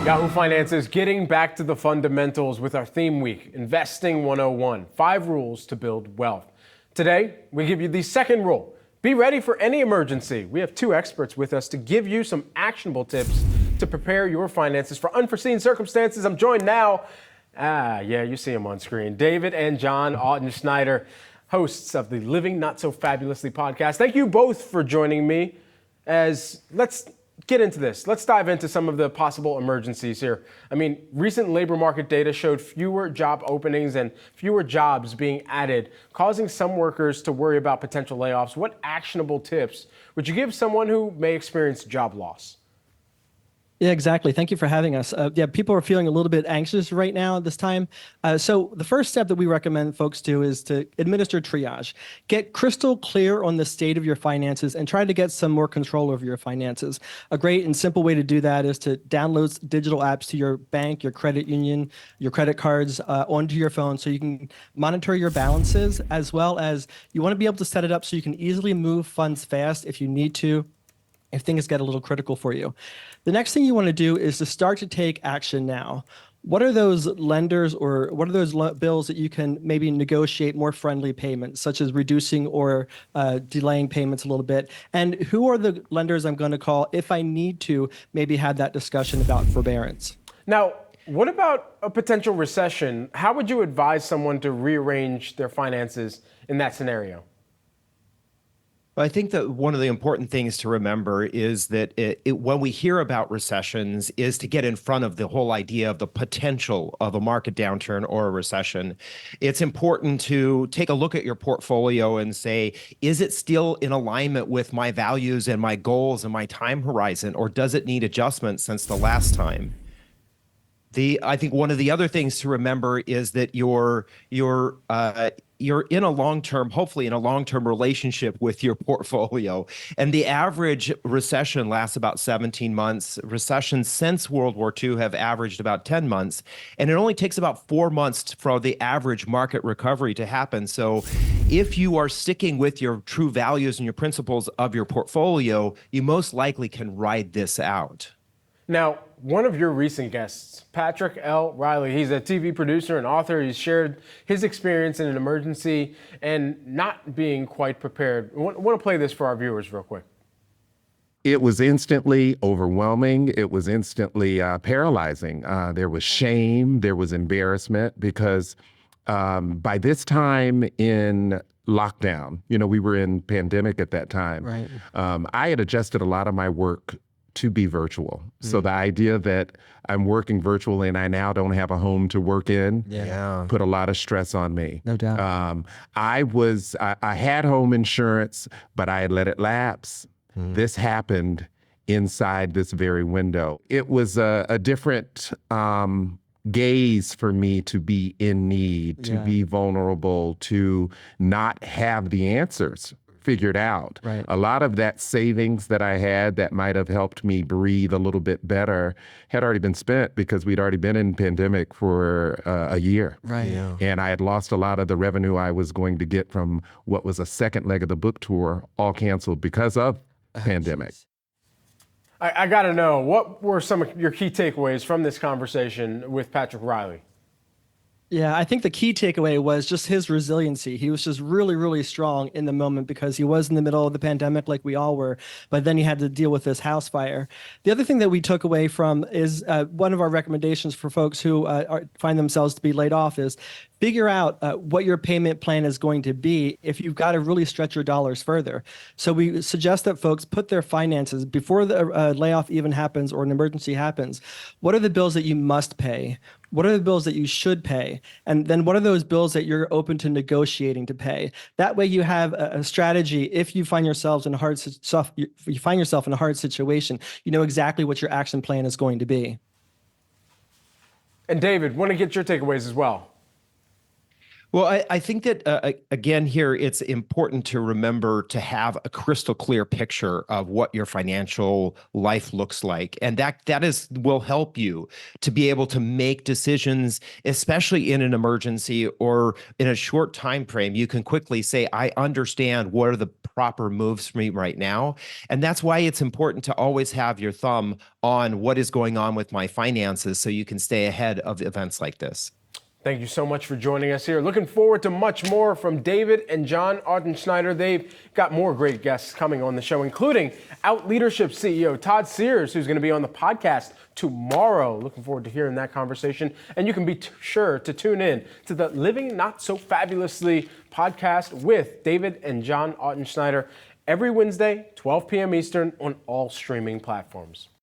Yahoo Finance is getting back to the fundamentals with our theme week, Investing 101, 5 rules to build wealth. Today, we give you the second rule. Be ready for any emergency. We have 2 experts with us to give you some actionable tips to prepare your finances for unforeseen circumstances. I'm joined now, you see them on screen, David and John Auten-Schneider, hosts of the Living Not So Fabulously podcast. Thank you both for joining me. Let's get into this. Let's dive into some of the possible emergencies here. I mean, recent labor market data showed fewer job openings and fewer jobs being added, causing some workers to worry about potential layoffs. What actionable tips would you give someone who may experience job loss? Yeah, exactly. Thank you for having us. People are feeling a little bit anxious right now at this time. So the first step that we recommend folks do is to administer triage. Get crystal clear on the state of your finances and try to get some more control over your finances. A great and simple way to do that is to download digital apps to your bank, your credit union, your credit cards onto your phone so you can monitor your balances, as well as you want to be able to set it up so you can easily move funds fast if you need to, if things get a little critical for you. The next thing you want to do is to start to take action now. What are those lenders or what are those bills that you can maybe negotiate more friendly payments, such as reducing or delaying payments a little bit? And who are the lenders I'm going to call if I need to maybe have that discussion about forbearance? Now, what about a potential recession? How would you advise someone to rearrange their finances in that scenario? I think that one of the important things to remember is that when we hear about recessions is to get in front of the whole idea of the potential of a market downturn or a recession. It's important to take a look at your portfolio and say, is it still in alignment with my values and my goals and my time horizon, or does it need adjustment since the last time? I think one of the other things to remember is that you're in a long-term, hopefully in a long-term relationship with your portfolio. And the average recession lasts about 17 months. Recessions since World War II have averaged about 10 months. And it only takes about 4 months for the average market recovery to happen. So if you are sticking with your true values and your principles of your portfolio, you most likely can ride this out. Now, one of your recent guests, Patrick L. Riley, he's a TV producer and author. He's shared his experience in an emergency and not being quite prepared. I want to play this for our viewers real quick. It was instantly overwhelming. It was instantly paralyzing. There was shame. There was embarrassment because by this time in lockdown, we were in pandemic at that time. Right. I had adjusted a lot of my work to be virtual. So the idea that I'm working virtually and I now don't have a home to work in put a lot of stress on me. No doubt. I had home insurance, but I had let it lapse. This happened inside this very window. It was a different gaze for me to be in need, to be vulnerable, to not have the answers figured out. Right. A lot of that savings that I had that might have helped me breathe a little bit better had already been spent because we'd already been in pandemic for a year. Right. Yeah. And I had lost a lot of the revenue I was going to get from what was a second leg of the book tour, all canceled because of pandemic. I got to know, what were some of your key takeaways from this conversation with Patrick Riley? Yeah, I think the key takeaway was just his resiliency. He was just really, really strong in the moment because he was in the middle of the pandemic like we all were, but then he had to deal with this house fire. The other thing that we took away from is one of our recommendations for folks who find themselves to be laid off is figure out what your payment plan is going to be if you've got to really stretch your dollars further. So we suggest that folks put their finances before the layoff even happens or an emergency happens. What are the bills that you must pay? What are the bills that you should pay? And then what are those bills that you're open to negotiating to pay? That way you have a strategy. If you find yourselves in a hard situation, you know exactly what your action plan is going to be. And David, want to get your takeaways as well. Well, I think that, again, here, it's important to remember to have a crystal clear picture of what your financial life looks like. And that will help you to be able to make decisions, especially in an emergency or in a short time frame. You can quickly say, I understand what are the proper moves for me right now. And that's why it's important to always have your thumb on what is going on with my finances so you can stay ahead of events like this. Thank you so much for joining us here. Looking forward to much more from David and John Ottenschneider. They've got more great guests coming on the show, including Out Leadership CEO Todd Sears, who's going to be on the podcast tomorrow. Looking forward to hearing that conversation. And you can be sure to tune in to the Living Not So Fabulously podcast with David and John Ottenschneider every Wednesday, 12 p.m. Eastern on all streaming platforms.